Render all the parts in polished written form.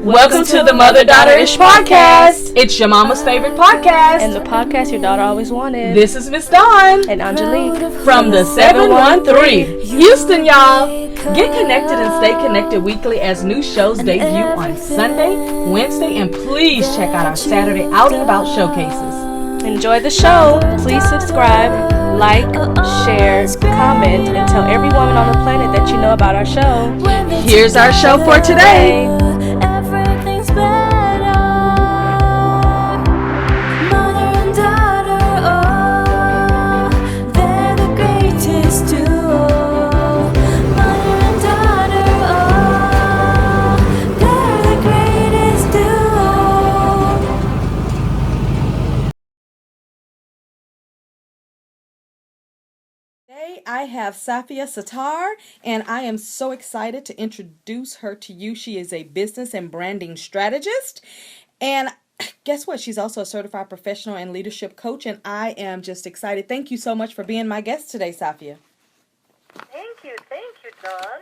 Welcome to the Mother-Daughter-ish podcast. It's your mama's favorite podcast. And the podcast your daughter always wanted. This is Miss Dawn. And Angelique. From the 713. Houston, y'all. Get connected and stay connected weekly as new shows debut on Sunday, Wednesday, and please check out our Saturday Out and About showcases. Enjoy the show. Please subscribe, like, share, comment, and tell every woman on the planet that you know about our show. Here's our show for today. Today I have Safia Sattaur, and I am so excited to introduce her to you. She is a business and branding strategist, and guess what? She's also a certified professional and leadership coach, and I am just excited. Thank you so much for being my guest today, Safia. Thank you, Dawn.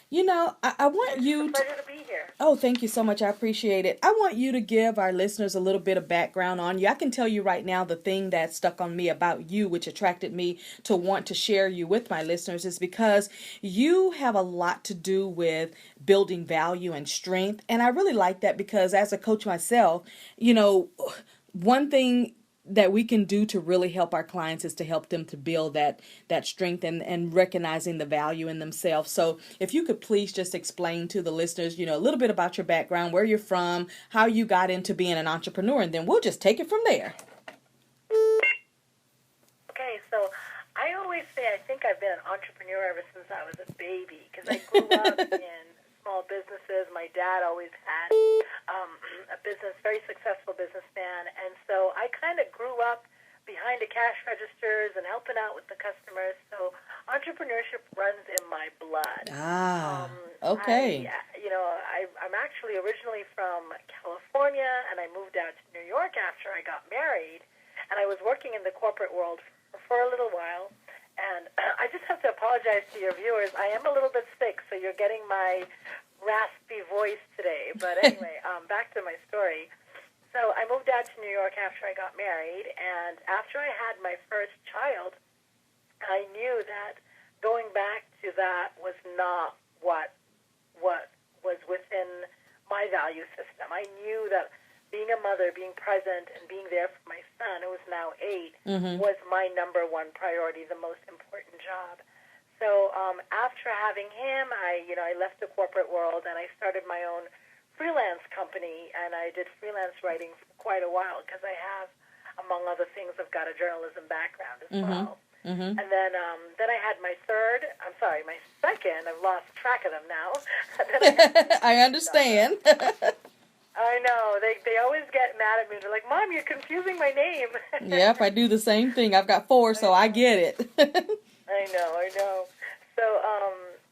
You know, I want you to... It's a pleasure to be here. Oh, thank you so much. I appreciate it. I want you to give our listeners a little bit of background on you. I can tell you right now the thing that stuck on me about you, which attracted me to want to share you with my listeners, is because you have a lot to do with building value and strength. And I really like that because as a coach myself, you know, one thing that we can do to really help our clients is to help them to build that strength and recognizing the value in themselves. So if you could please just explain to the listeners, you know, a little bit about your background, where you're from, how you got into being an entrepreneur, and then we'll just take it from there. Okay, so I always say I think I've been an entrepreneur ever since I was a baby because I grew up in small businesses. My dad always had a business, very successful businessman, and so I kind of grew up behind the cash registers and helping out with the customers. So entrepreneurship runs in my blood. Okay. I'm actually originally from California, and I moved out to New York after I got married, and I was working in the corporate world for a little while. And I just have to apologize to your viewers. I am a little bit sick, so you're getting my raspy voice today. But anyway, back to my story. So I moved out to New York after I got married, and after I had my first child, I knew that going back to that was not what was within my value system. I knew that being a mother, being present, and being there for my son, who is now 8, was my number one priority, the most important job. So after having him, I left the corporate world, and I started my own freelance company, and I did freelance writing for quite a while because I have, among other things, I've got a journalism background as well. And then I had my second, I've lost track of them now. I understand. I know. They always get mad at me. They're like, Mom, you're confusing my name. Yep, I do the same thing. I've got 4, so I get it. I know. So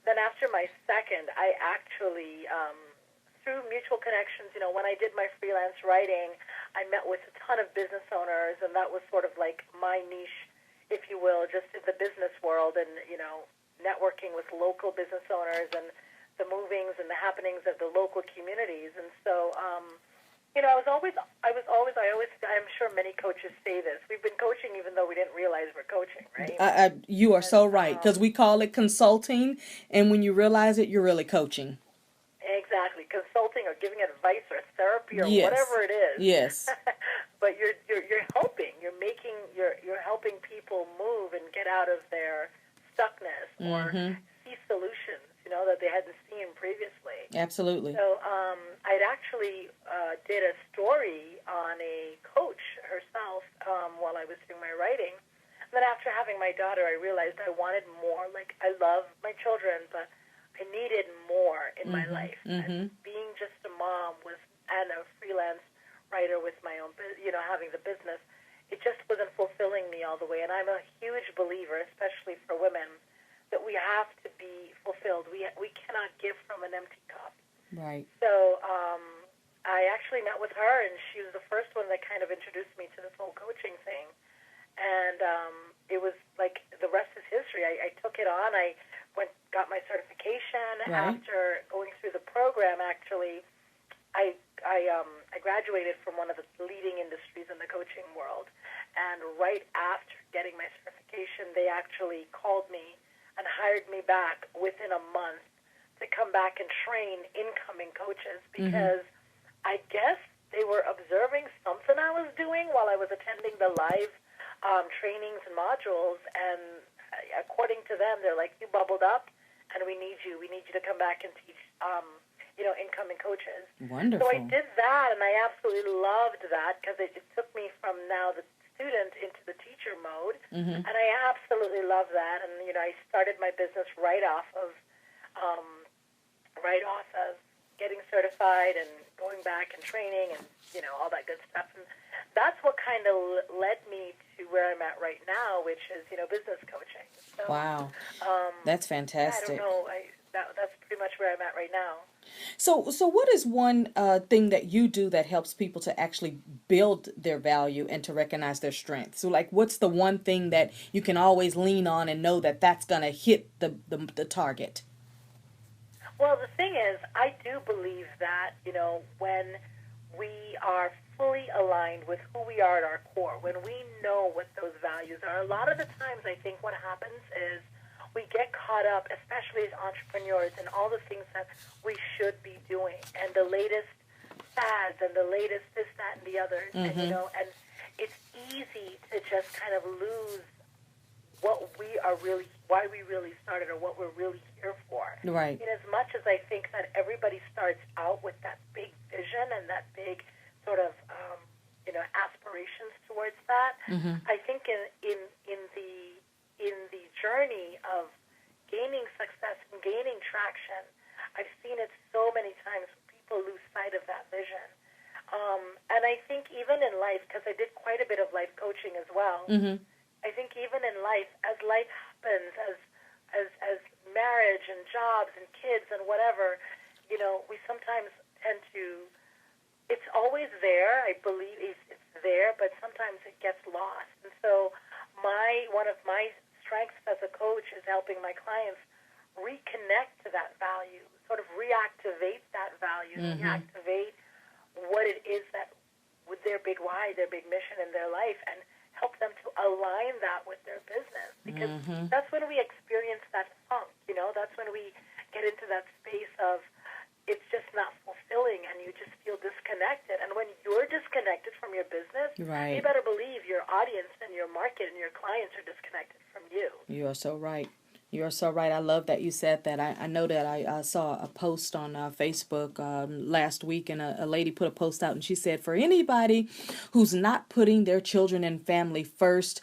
then after my second, I actually, through mutual connections, when I did my freelance writing, I met with a ton of business owners, and that was sort of like my niche, if you will, just in the business world and, networking with local business owners and the movings and the happenings of the local communities. And so, I'm sure many coaches say this. We've been coaching even though we didn't realize we're coaching, right? You are so right, because we call it consulting, and when you realize it, you're really coaching. Exactly. Consulting or giving advice or therapy or whatever it is. Yes. But you're helping. You're helping people move and get out of their stuckness or see solutions, that they hadn't seen previously. Absolutely. So I'd actually did a story on a coach herself while I was doing my writing. And then after having my daughter, I realized I wanted more. Like, I love my children, but I needed more in my life. And being just a mom and a freelance writer with my own, having the business, it just wasn't fulfilling me all the way. And I'm a huge believer, especially for women, that we have to be fulfilled. We cannot give from an empty cup. Right. So I actually met with her, and she was the first one that kind of introduced me to this whole coaching thing. And it was like the rest is history. I took it on. I got my certification. Right. After going through the program, actually, I graduated from one of the leading industries in the coaching world, and right after getting my certification, they actually called me and hired me back within a month to come back and train incoming coaches because I guess they were observing something I was doing while I was attending the live trainings and modules, and according to them, they're like, you bubbled up, and we need you to come back and teach incoming coaches. Wonderful. So I did that, and I absolutely loved that because it took me from now the student into the teacher mode, and I absolutely love that. And I started my business right off of getting certified and going back and training and all that good stuff. And that's what kind of led me to where I'm at right now, which is business coaching. So, wow, that's fantastic. I don't know. That's pretty much where I'm at right now. So what is one thing that you do that helps people to actually build their value and to recognize their strength? So, like, what's the one thing that you can always lean on and know that that's going to hit the target? Well, the thing is, I do believe that, when we are fully aligned with who we are at our core, when we know what those values are, a lot of the times I think what happens is we get caught up, especially as entrepreneurs, in all the things that we should be doing, and the latest fads, and the latest this, that, and the others, and and it's easy to just kind of lose why we really started, or what we're really here for. Right. And as much as I think that everybody starts out with that big vision and that big sort of aspirations towards that, I think in the journey of gaining success and gaining traction, I've seen it so many times people lose sight of that vision. And I think even in life, because I did quite a bit of life coaching as well, I think even in life, as life happens, as marriage and jobs and kids and whatever, we sometimes tend to, it's always there, I believe it's there, but sometimes it gets lost. And so one of my strengths as a coach is helping my clients reconnect to that value, sort of reactivate that value, reactivate what it is that with their big why, their big mission in their life, and help them to align that with their business. Because that's when we experience that funk, that's when we get into that space of it's just not fulfilling and you just feel disconnected. And when you're disconnected from your business, right, you better believe your audience and your market and your clients are disconnected from you. You are so right. You are so right. I love that you said that. I know that I saw a post on Facebook last week, and a lady put a post out, and she said, for anybody who's not putting their children and family first,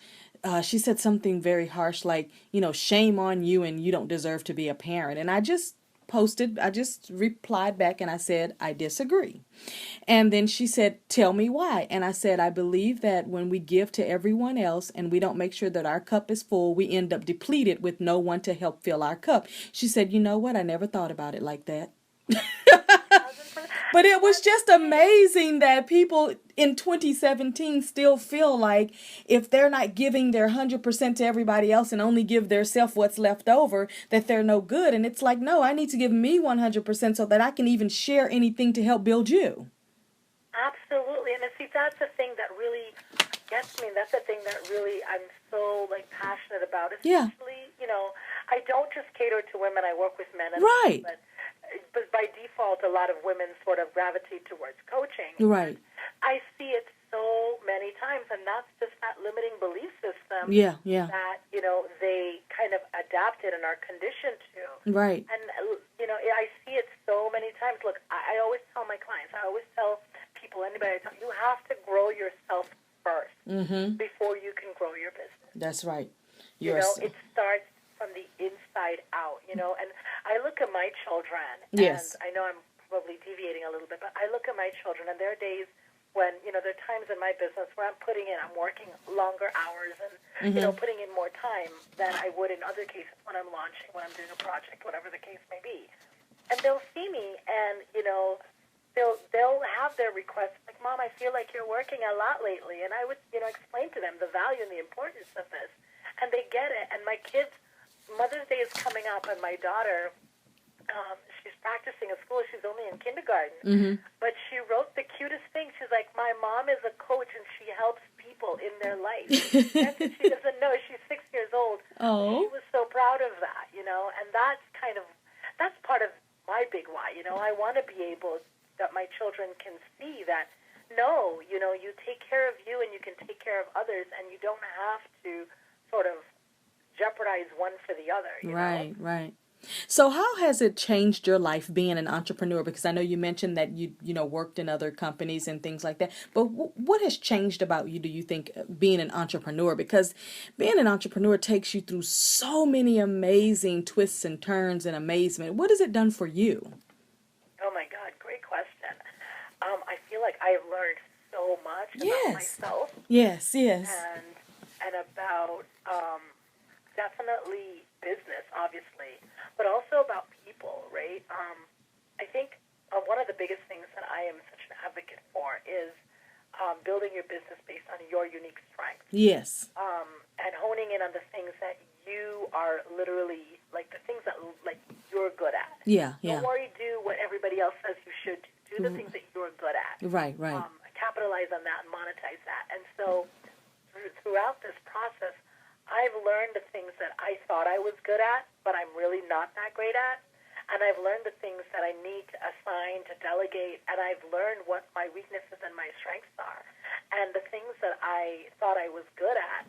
she said something very harsh like, shame on you and you don't deserve to be a parent. And I just replied back and I said, I disagree. And then she said, tell me why. And I said, I believe that when we give to everyone else and we don't make sure that our cup is full, we end up depleted with no one to help fill our cup. She said, you know what? I never thought about it like that. But it was just amazing that people in 2017 still feel like if they're not giving their 100% to everybody else and only give their self what's left over, that they're no good. And it's like, no, I need to give me 100% so that I can even share anything to help build you. Absolutely. And see, that's the thing that really gets me. That's the thing that really I'm so passionate about. Especially, I don't just cater to women. I work with men and right. women. But by default, a lot of women sort of gravitate towards coaching. Right. I see it so many times, and that's just that limiting belief system that, they kind of adapted and are conditioned to. Right. And, I see it so many times. Look, I always tell my clients, I always tell people, anybody I tell, you have to grow yourself first before you can grow your business. That's right. It starts from the inside out, and I look at my children, yes. and I know I'm probably deviating a little bit, but I look at my children, and there are days when, there are times in my business where I'm working longer hours and, putting in more time than I would in other cases when I'm launching, when I'm doing a project, whatever the case may be. And they'll see me, and, they'll have their requests, like, Mom, I feel like you're working a lot lately, and I would, explain to them the value and the importance of this, and they get it, and my kids, Mother's Day is coming up, and my daughter, she's practicing at school. She's only in kindergarten, but she's like, my mom is a coach and she helps people in their life. That's what she doesn't know. She's 6 years old. Oh. She was so proud of that, and that's part of my big why. I want to be able that my children can see that, no, you take care of you and you can take care of others, and you don't have to sort of jeopardize one for the other. Right, right. So how has it changed your life being an entrepreneur? Because I know you mentioned that you worked in other companies and things like that. But what has changed about you, do you think, being an entrepreneur? Because being an entrepreneur takes you through so many amazing twists and turns and amazement. What has it done for you? Oh, my God. Great question. I feel like I've learned so much about myself. Yes. And about definitely business, obviously, but also about people, right? I think one of the biggest things that I am such an advocate for is building your business based on your unique strengths. Yes. And honing in on the things that you are literally, like the things that you're good at. Yeah. Don't worry, do what everybody else says you should do. Do the things that you're good at. Right. Capitalize on that and monetize that. And so throughout this process, I've learned the things that I thought I was good at, but I'm really not that great at. And I've learned the things that I need to assign, to delegate, and I've learned what my weaknesses and my strengths are. And the things that I thought I was good at,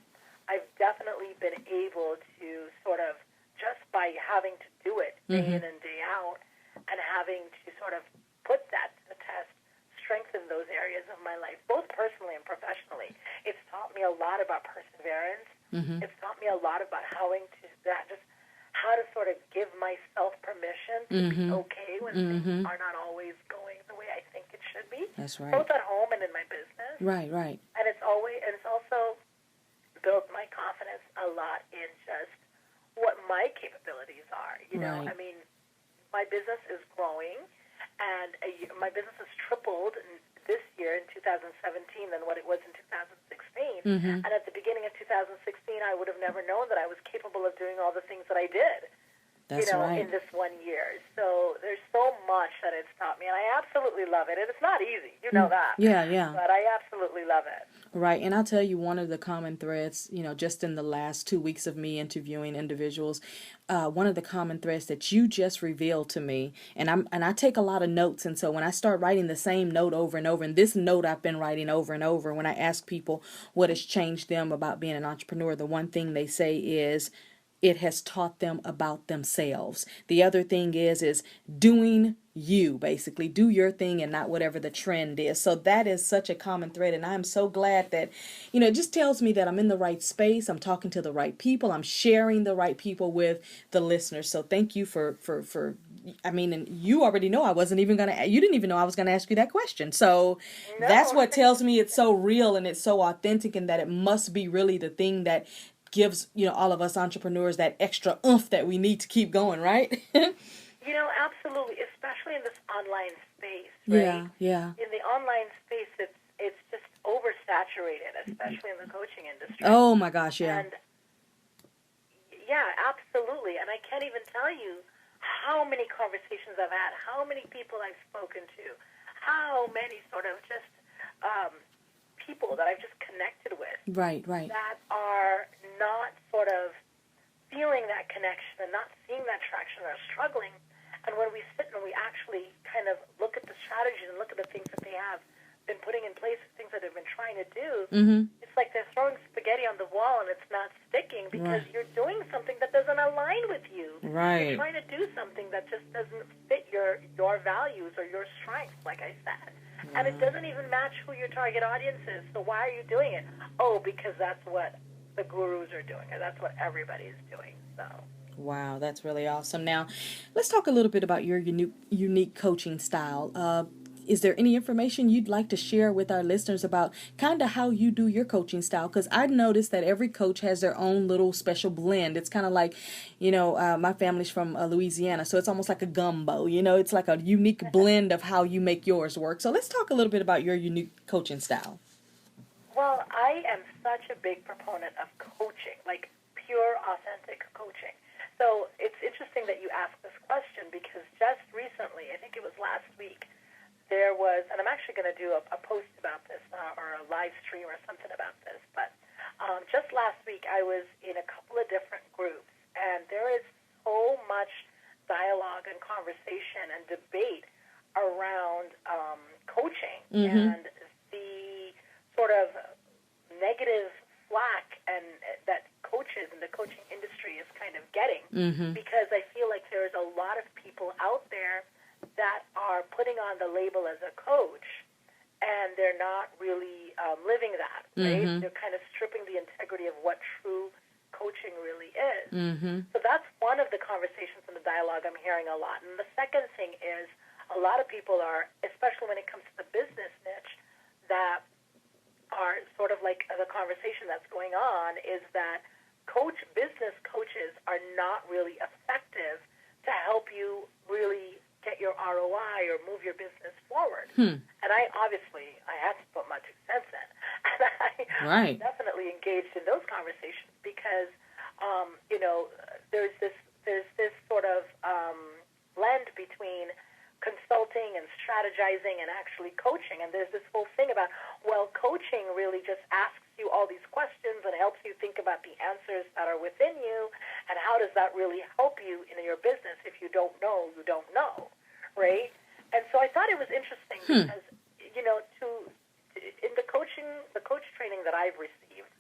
I've definitely been able to sort of, just by having to do it day in and day out, and having to sort of put that to the test, strengthen those areas of my life, both personally and professionally. It's taught me a lot about perseverance. It's taught me a lot about how to sort of give myself permission to be okay when things are not always going the way I think it should be. That's right. Both at home and in my business. Right. And it's also built my confidence a lot in just what my capabilities are. I mean, my business is growing, and my business has tripled this year in 2017 than what it was in 2016. And at the beginning of 2016, I would have never known that I was capable of doing all the things that I did. That's right. In this 1 year. So there's so much that it's taught me, and I absolutely love it. And it's not easy, that. Yeah. But I absolutely love it. Right, and I'll tell you one of the common threads, just in the last 2 weeks of me interviewing individuals, one of the common threads that you just revealed to me, and I take a lot of notes, and so when I start writing the same note over and over, and this note I've been writing over and over, when I ask people what has changed them about being an entrepreneur, the one thing they say is, it has taught them about themselves. The other thing is doing you, basically. Do your thing and not whatever the trend is. So that is such a common thread. And I'm so glad that, it just tells me that I'm in the right space. I'm talking to the right people. I'm sharing the right people with the listeners. So thank you for and you already know you didn't even know I was going to ask you that question. So that's what tells me it's so real and it's so authentic, and that it must be really the thing that gives all of us entrepreneurs that extra oomph that we need to keep going, right? Absolutely, especially in this online space, right? Yeah. In the online space, it's just oversaturated, especially in the coaching industry. Oh my gosh, yeah. And yeah, absolutely. And I can't even tell you how many conversations I've had, how many people I've spoken to, how many sort of just people that I've just connected with. Right. That are not sort of feeling that connection and not seeing that traction, or struggling. And when we sit and we actually kind of look at the strategies and look at the things that they have been putting in place, things that they've been trying to do, it's like they're throwing spaghetti on the wall and it's not sticking because you're doing something that doesn't align with you. Right. You're trying to do something that just doesn't fit your values or your strengths, like I said. And it doesn't even match who your target audience is. So why are you doing it? Oh, because that's what the gurus are doing, or that's what everybody's doing. So. Wow, that's really awesome. Now, let's talk a little bit about your unique coaching style. Is there any information you'd like to share with our listeners about kind of how you do your coaching style? Because I've noticed that every coach has their own little special blend. It's kind of like, my family's from Louisiana, so it's almost like a gumbo. It's like a unique blend of how you make yours work. So let's talk a little bit about your unique coaching style. Well, I am such a big proponent of coaching, like pure, authentic coaching. So it's interesting that you asked this question, because just recently, I think it was last week, there was, and I'm actually going to do a post about this or a live stream or something about this, but just last week I was in a couple of different groups, and there is so much dialogue and conversation and debate around coaching and the sort of negative flack and that coaches and the coaching industry is kind of getting, because I feel like there's a lot of people out there that are putting on the label as a coach, and they're not really living that, right? They're kind of stripping the integrity of what true coaching really is. So that's one of the conversations and the dialogue I'm hearing a lot. And the second thing is a lot of people are, especially when it comes to the business niche, that are sort of like the conversation that's going on is that business coaches are not really effective to help you really get your ROI or move your business forward. And I had to put my 2 cents in. And I definitely engaged in those conversations because, there's this sort of blend between consulting and strategizing and actually coaching. And there's this whole thing about, well, coaching really just asks you all these questions and helps you think about the answers that are within you, and how does that really help you in your business? If you don't know, you don't know, right? And so I thought it was interesting because, in the coach training that I've received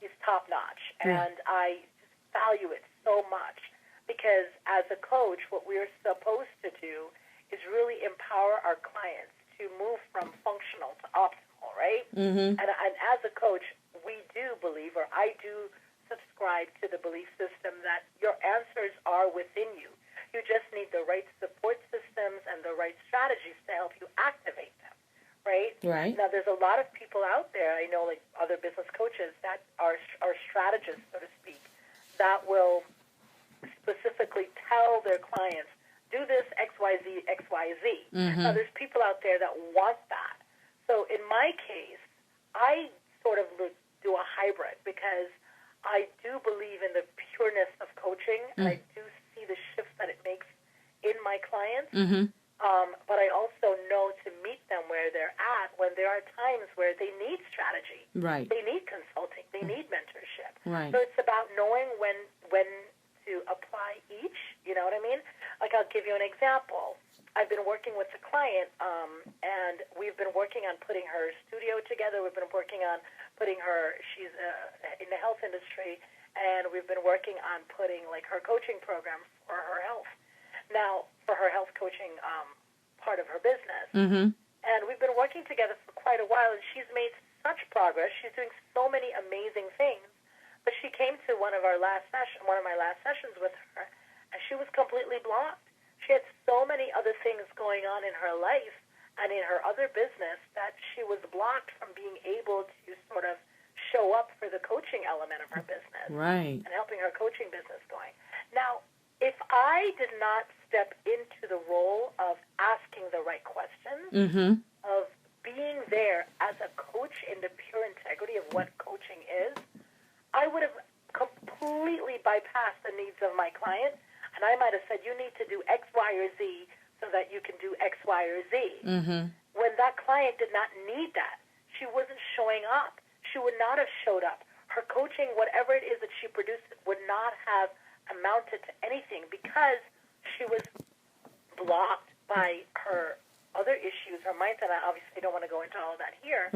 is top-notch, and I value it so much because as a coach, what we're supposed to do is really empower our clients to move from functional to optimal, right? And as a coach, we do believe, or I do subscribe to the belief system that your answers are within you. You just need the right support systems and the right strategies to help you activate them, right? Now, there's a lot of people out there, I know, like other business coaches that are strategists, so to speak, that will specifically tell their clients, do this X, Y, Z, X, Y, Z. Now, there's people out there that want that. So in my case, I sort of do a hybrid because I do believe in the pureness of coaching, and I do see the shifts that it makes in my clients. But I also know to meet them where they're at when there are times where they need strategy. They need consulting. They need mentorship. So it's about knowing when to apply each, you know what I mean? Like, I'll give you an example. I've been working with a client, and we've been working on putting her studio together. We've been working on putting her, she's in the health industry, and we've been working on putting, like, her coaching program for her health. Now, for her health coaching part of her business. And we've been working together for quite a while, and she's made such progress. She's doing so many amazing things. But she came to one of my last sessions with her, and she was completely blocked. She had so many other things going on in her life and in her other business that she was blocked from being able to sort of show up for the coaching element of her business and helping her coaching business going. Now, if I did not step into the role of asking the right questions, of being there as a coach in the pure integrity of what coaching is, I would have completely bypassed the needs of my client, and I might have said, you need to do X, Y, or Z so that you can do X, Y, or Z. When that client did not need that, she wasn't showing up. She would not have showed up. Her coaching, whatever it is that she produced, would not have amounted to anything because she was blocked by her other issues, her mindset. I obviously don't want to go into all of that here.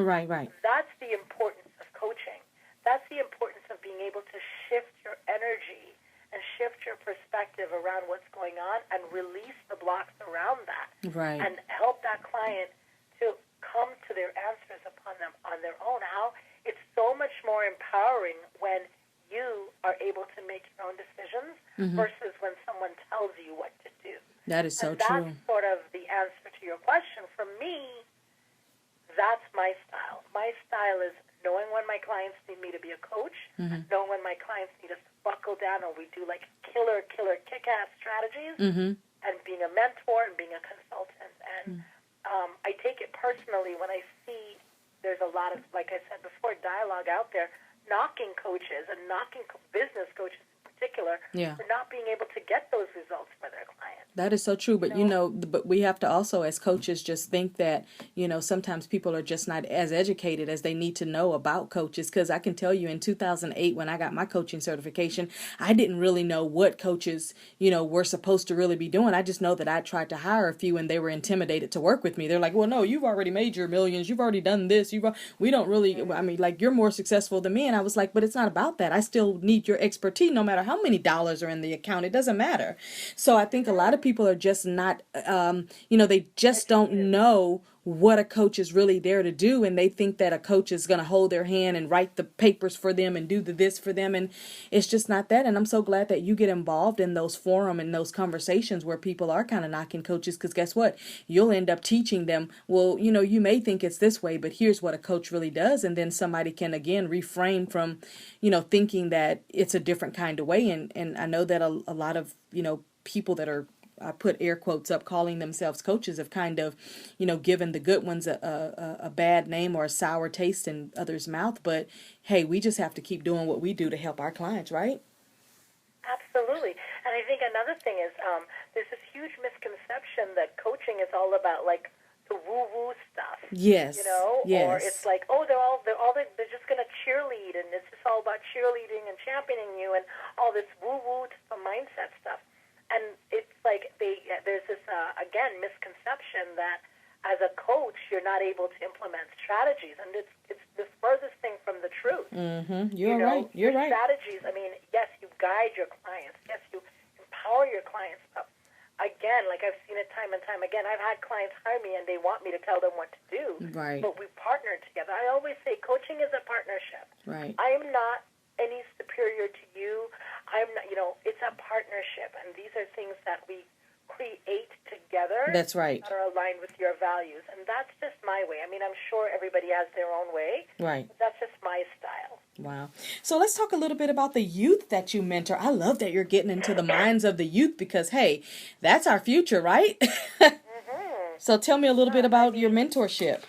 That's the importance of coaching. That's the importance of being able to shift your energy and shift your perspective around what's going on and release the blocks around that and help that client to come to their answers upon them on their own. How it's so much more empowering when you are able to make your own decisions versus when someone tells you what to do. That is so true. That's sort of the answer to your question. For me, that's my style. My style is knowing when my clients need me to be a coach, knowing when my clients need us to buckle down, or we do like killer, kick-ass strategies, and being a mentor and being a consultant. And I take it personally when I see there's a lot of, like I said before, dialogue out there knocking coaches and knocking business coaches in particular for not being able to get those results for their clients. That is so true. But, but we have to also, as coaches, just think that, sometimes people are just not as educated as they need to know about coaches. Because I can tell you in 2008, when I got my coaching certification, I didn't really know what coaches, were supposed to really be doing. I just know that I tried to hire a few and they were intimidated to work with me. They're like, well, no, you've already made your millions. You've already done this. We don't really, I mean, like, you're more successful than me. And I was like, but it's not about that. I still need your expertise no matter how many dollars are in the account. It doesn't matter. So I think a lot of people are just not, they just don't know what a coach is really there to do. And they think that a coach is going to hold their hand and write the papers for them and do this for them. And it's just not that. And I'm so glad that you get involved in those forum and those conversations where people are kind of knocking coaches, because guess what? You'll end up teaching them, well, you may think it's this way, but here's what a coach really does. And then somebody can, again, refrain from, thinking that it's a different kind of way. And I know that a lot of, people that are, I put air quotes up, calling themselves coaches, have kind of, given the good ones a bad name or a sour taste in others' mouth. But hey, we just have to keep doing what we do to help our clients, right? Absolutely. And I think another thing is there's this huge misconception that coaching is all about like the woo-woo stuff. Yes. Yes. Or it's like, they're just going to cheerlead, and it's just all about cheerleading and championing you and all this woo-woo mindset stuff. And it's like there's this, again, misconception that as a coach, you're not able to implement strategies. And it's the furthest thing from the truth. Mm-hmm. You're right. You're right. Strategies, I mean, yes, you guide your clients. Yes, you empower your clients. But again, like I've seen it time and time again, I've had clients hire me and they want me to tell them what to do. Right. But we partnered together. I always say coaching is a partnership. Right. I am not any superior to you. I'm not, it's a partnership, and these are things that we create together. That's right. That are aligned with your values, and that's just my way. I mean, I'm sure everybody has their own way. Right. But that's just my style. Wow. So let's talk a little bit about the youth that you mentor. I love that you're getting into the minds of the youth because, hey, that's our future, right? Mm-hmm. So tell me a little bit about your mentorship.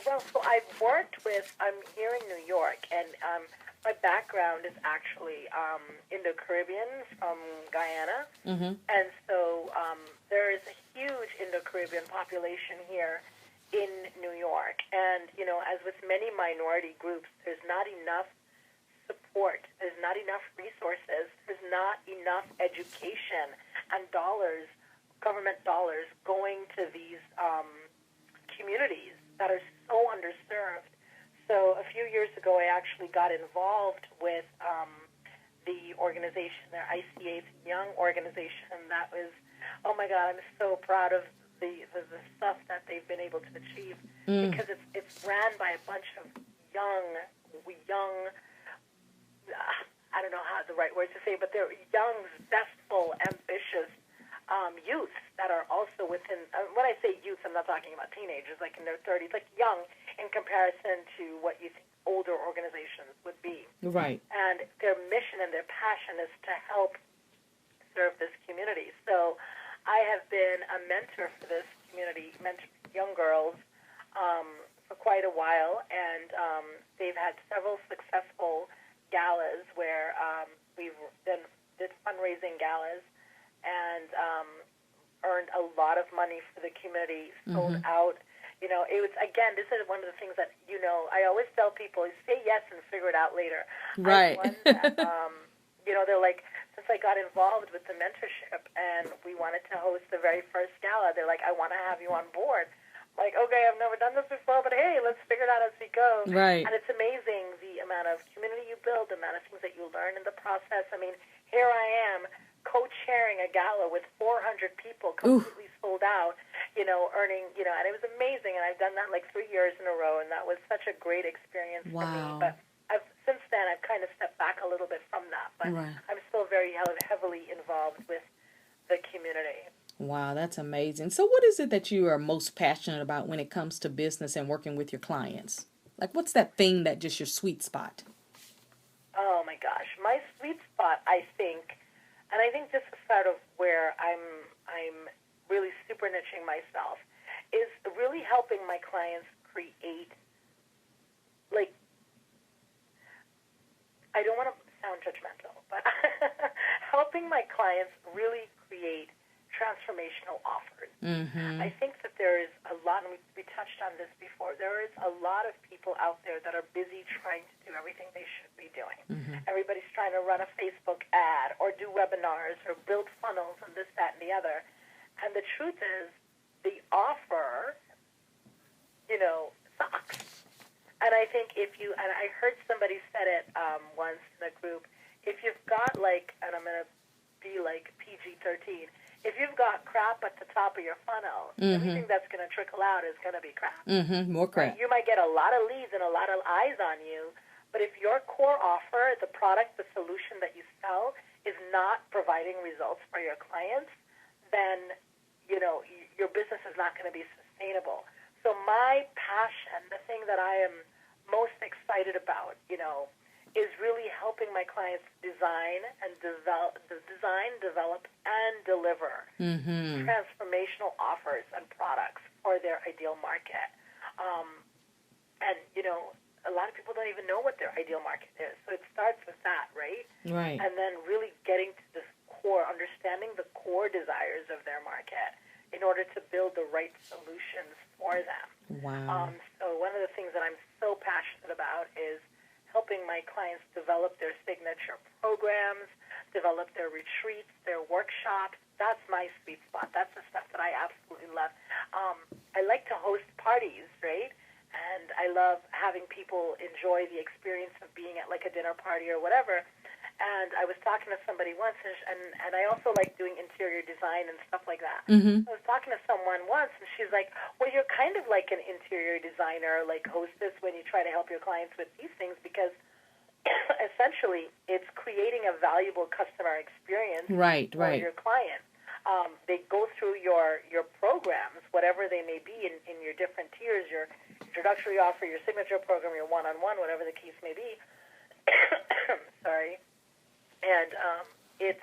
Well, so I'm here in New York, and my background is actually in the Caribbean, from Guyana. Mm-hmm. And so there is a huge Indo-Caribbean population here in New York. And, as with many minority groups, there's not enough support. There's not enough resources. There's not enough education and dollars, government dollars, going to these communities that are so underserved. So a few years ago, I actually got involved with the organization, their ICA Young organization. That was, oh my God, I'm so proud of the stuff that they've been able to achieve because it's ran by a bunch of young, I don't know how the right words to say, but they're young, zestful, ambitious youth that are also within, when I say youth, I'm not talking about teenagers, like in their 30s, like young in comparison to what you think older organizations would be. Right. And their mission and their passion is to help serve this community. So I have been a mentor for this community, mentoring young girls for quite a while, and they've had several successful galas where we've did fundraising galas and earned a lot of money for the community, sold out. It was, again, this is one of the things that, I always tell people, is say yes and figure it out later. Right. I won that, they're like, since I got involved with the mentorship and we wanted to host the very first gala, they're like, I want to have you on board. I'm like, okay, I've never done this before, but hey, let's figure it out as we go. Right. And it's amazing the amount of community you build, the amount of things that you learn in the process. I mean, here I am, co-chairing a gala with 400 people, completely sold out, earning, and it was amazing. And I've done that like 3 years in a row, and that was such a great experience for me. But since then, I've kind of stepped back a little bit from that. But I'm still very heavily involved with the community. Wow, that's amazing. So what is it that you are most passionate about when it comes to business and working with your clients? Like, what's that thing that just your sweet spot? Oh, my gosh. My sweet spot, I think, and I think this is sort of where I'm really super niching myself, is really helping my clients create, like, I don't want to sound judgmental, but helping my clients really create transformational offers. Mm-hmm. I think that there is a lot, and we touched on this before, there is a lot of people out there that are busy trying to do everything they should be doing. Mm-hmm. Everybody's trying to run a Facebook ad or do webinars or build funnels and this, that, and the other. And the truth is, the offer, sucks. And I think and I heard somebody said it once in a group, if you've got and I'm going to be PG-13, if you've got crap at the top of your funnel, everything that's going to trickle out is going to be crap. Mm-hmm. More crap. You might get a lot of leads and a lot of eyes on you, but if your core offer, the product, the solution that you sell, is not providing results for your clients, then, your business is not going to be sustainable. So my passion, the thing that I am most excited about, is really helping my clients design, develop, and deliver transformational offers and products for their ideal market. A lot of people don't even know what their ideal market is. So it starts with that, right? Right. And then really getting to this core, understanding the core desires of their market in order to build the right solutions for them. Wow. So one of the things that I'm so passionate about is helping my clients develop their signature programs, develop their retreats, their workshops. That's my sweet spot. That's the stuff that I absolutely love. I like to host parties, right? And I love having people enjoy the experience of being at a dinner party or whatever. And I was talking to somebody once, and I also like doing interior design and stuff like that. Mm-hmm. I was talking to someone once, and she's like, well, you're kind of like an interior designer, hostess, when you try to help your clients with these things, because essentially it's creating a valuable customer experience for your client. They go through your programs, whatever they may be in your different tiers, your introductory offer, your signature program, your one-on-one, whatever the case may be. Sorry. And it's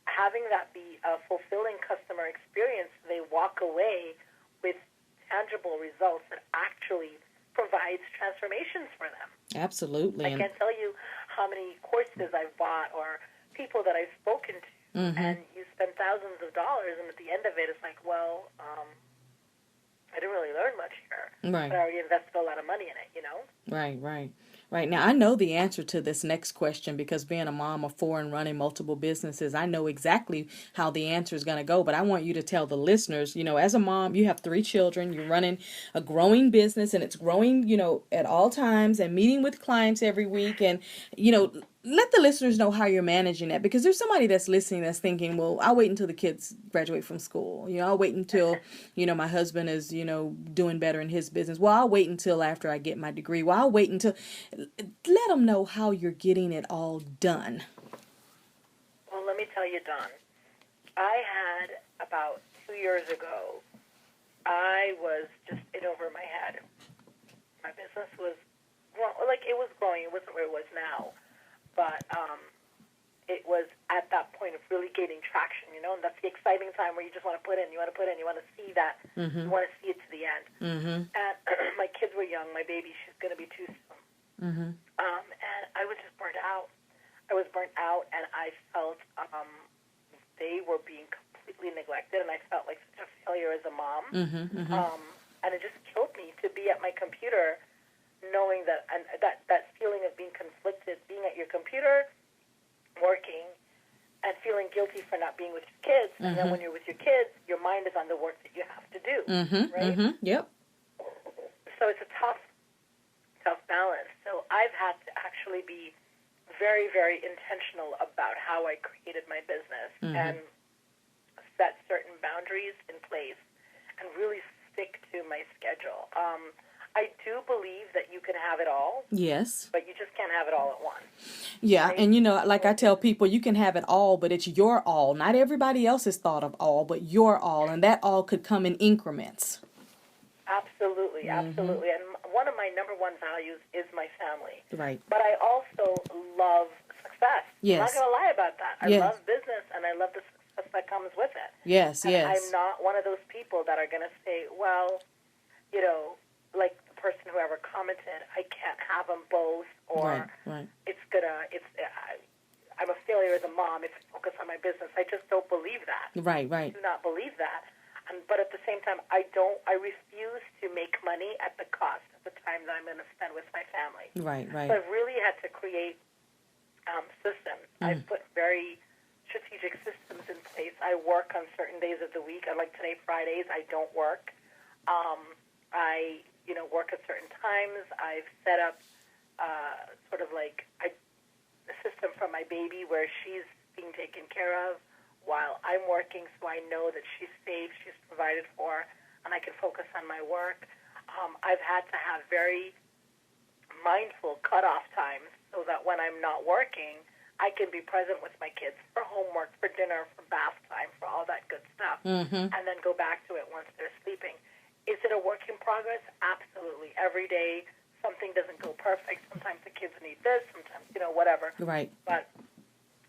having that be a fulfilling customer experience. They walk away with tangible results that actually provides transformations for them. Absolutely. I can't tell you how many courses I've bought or people that I've spoken to, and you spend thousands of dollars, and at the end of it, it's like, well, I didn't really learn much here. Right. But I already invested a lot of money in it, Right. Now, I know the answer to this next question because being a mom of 4 and running multiple businesses, I know exactly how the answer is going to go. But I want you to tell the listeners, as a mom, you have 3 children, you're running a growing business, and it's growing, at all times, and meeting with clients every week. And, let the listeners know how you're managing that, because there's somebody that's listening that's thinking, well, I'll wait until the kids graduate from school. I'll wait until, my husband is, doing better in his business. Well, I'll wait until after I get my degree. Well, I'll wait until. Let them know how you're getting it all done. Well, let me tell you, Dawn. I had about 2 years ago, I was just in over my head. My business was, it was growing. It wasn't where it was now. But it was at that point of really gaining traction, and that's the exciting time where you just want to put in, you want to see that, you want to see it to the end. And my kids were young. My baby, she's going to be 2 soon. And I was just burnt out. I was burnt out, and I felt they were being completely neglected, and I felt like such a failure as a mom. And it just killed me to be at my computer knowing that, and that feeling of being conflicted, being at your computer, working, and feeling guilty for not being with your kids. And then when you're with your kids, your mind is on the work that you have to do, right? Yep. So it's a tough balance. So I've had to actually be very, very intentional about how I created my business and set certain boundaries in place and really stick to my schedule. I do believe that you can have it all. Yes. But you just can't have it all at once. Yeah, right? and like I tell people, you can have it all, but it's your all. Not everybody else's thought of all, but your all, and that all could come in increments. Absolutely. And one of my number one values is my family. Right. But I also love success. Yes. I'm not going to lie about that. I love business, and I love the success that comes with it. Yes. I'm not one of those people that are going to say, well, like the person who ever commented, I can't have them both, or right. I'm a failure as a mom if I focus on my business. I just don't believe that. Right. I do not believe that. But at the same time, I refuse to make money at the cost of the time that I'm going to spend with my family. Right. So I've really had to create systems. I've put very strategic systems in place. I work on certain days of the week. Like today, Fridays, I don't work. I work at certain times. I've set up sort of like a system for my baby where she's being taken care of while I'm working, so I know that she's safe, she's provided for, and I can focus on my work. I've had to have very mindful cutoff times so that when I'm not working, I can be present with my kids for homework, for dinner, for bath time, for all that good stuff, and then go back to it once they're sleeping. Is it a work in progress? Absolutely. Every day, something doesn't go perfect. Sometimes the kids need this, sometimes, whatever. Right. But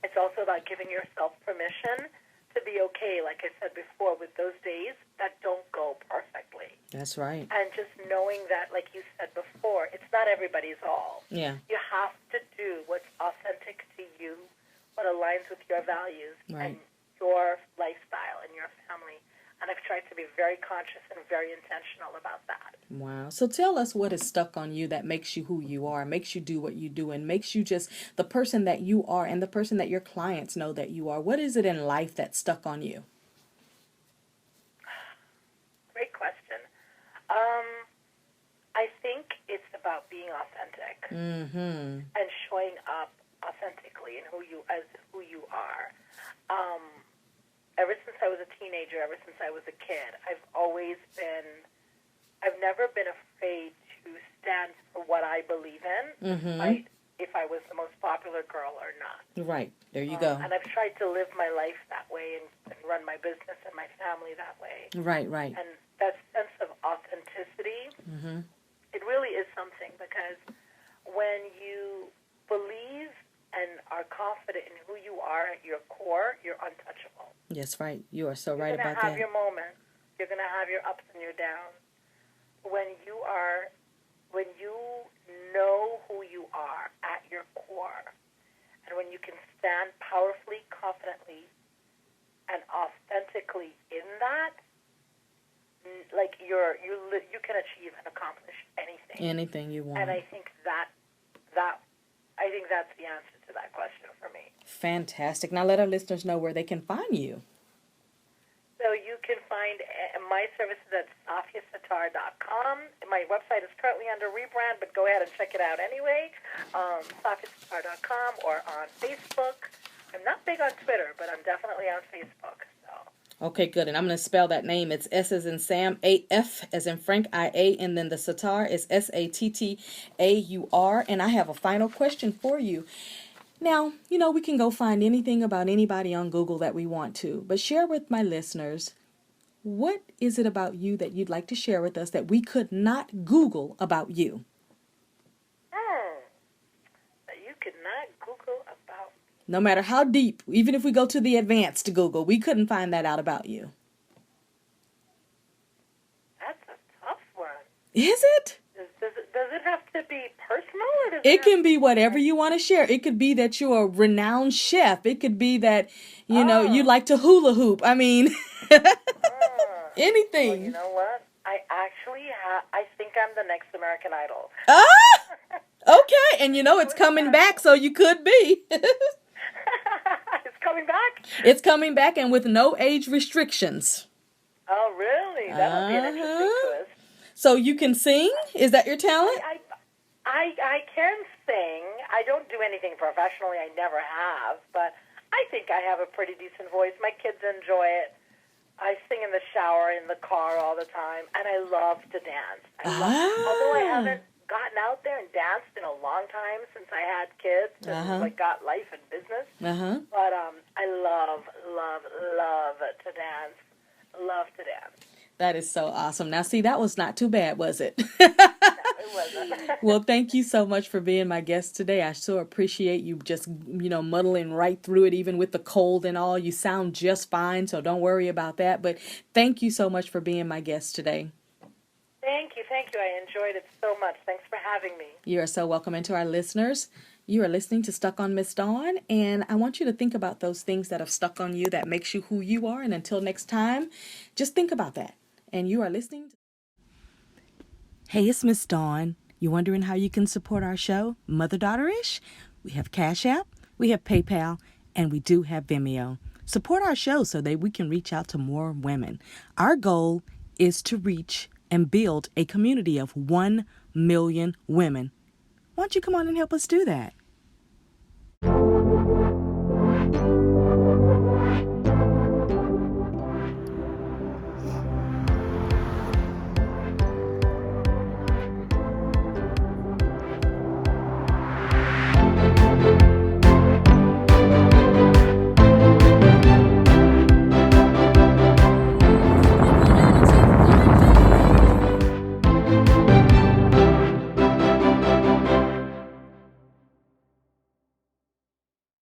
it's also about giving yourself permission to be okay, like I said before, with those days that don't go perfectly. That's right. And just knowing that, like you said before, it's not everybody's all. Yeah. You have to do what's authentic to you, what aligns with your values and your lifestyle and your family. And I've tried to be very conscious and very intentional about that. Wow. So tell us what is stuck on you that makes you who you are, makes you do what you do, and makes you just the person that you are and the person that your clients know that you are. What is it in life that's stuck on you? Great question. I think it's about being authentic and showing up authentically in who you are. Ever since I was a teenager, ever since I was a kid, I've never been afraid to stand for what I believe in, despite if I was the most popular girl or not. Right. There you go. And I've tried to live my life that way and run my business and my family that way. Right. And that sense of authenticity, it really is something, because when you believe and are confident in who you are at your core, you're untouchable. Yes, right. You are so right about that. You're going to have your moments. You're going to have your ups and your downs. When you know who you are at your core, and when you can stand powerfully, confidently, and authentically in that, like you can achieve and accomplish anything. Anything you want. And I think that's the answer to that question for me. Fantastic. Now let our listeners know where they can find you. So you can find my services at SafiaSattaur.com. My website is currently under rebrand, but go ahead and check it out anyway. SafiaSattaur.com or on Facebook. I'm not big on Twitter, but I'm definitely on Facebook. Okay, good. And I'm going to spell that name. It's S as in Sam, A-F as in Frank, I-A, and then the Sattaur is S-A-T-T-A-U-R. And I have a final question for you. Now, we can go find anything about anybody on Google that we want to, but share with my listeners, what is it about you that you'd like to share with us that we could not Google about you? That you could not Google about. No matter how deep, even if we go to the advanced Google, we couldn't find that out about you. That's a tough one. Is it? Does it have to be personal? Or it can be whatever you want to share. It could be that you're a renowned chef. It could be that, you like to hula hoop. I mean, anything. Well, you know what? I think I'm the next American Idol. Okay. And it's coming back, so you could be. It's coming back? It's coming back, and with no age restrictions. Oh, really? That'll be an interesting twist. So you can sing? Is that your talent? I can sing. I don't do anything professionally. I never have. But I think I have a pretty decent voice. My kids enjoy it. I sing in the shower, in the car all the time. And I love to dance. Although I haven't gotten out there and danced in a long time since I had kids and got life and business. But I love to dance. Love to dance. That is so awesome. Now, see, that was not too bad, was it? No, it wasn't. Well, thank you so much for being my guest today. I so appreciate you just, muddling right through it, even with the cold and all. You sound just fine, so don't worry about that. But thank you so much for being my guest today. Thank you. I enjoyed it so much. Thanks for having me. You are so welcome. And to our listeners, You are listening to Stuck on Miss Dawn, and I want you to think about those things that have stuck on you that makes you who you are. And until next time, just think about that. And you are listening to... Hey, it's Miss Dawn. You wondering how you can support our show, Mother-Daughter-ish? We have CashApp, we have PayPal, and we do have Vimeo. Support our show so that we can reach out to more women. Our goal is to reach and build a community of 1 million women. Why don't you come on and help us do that?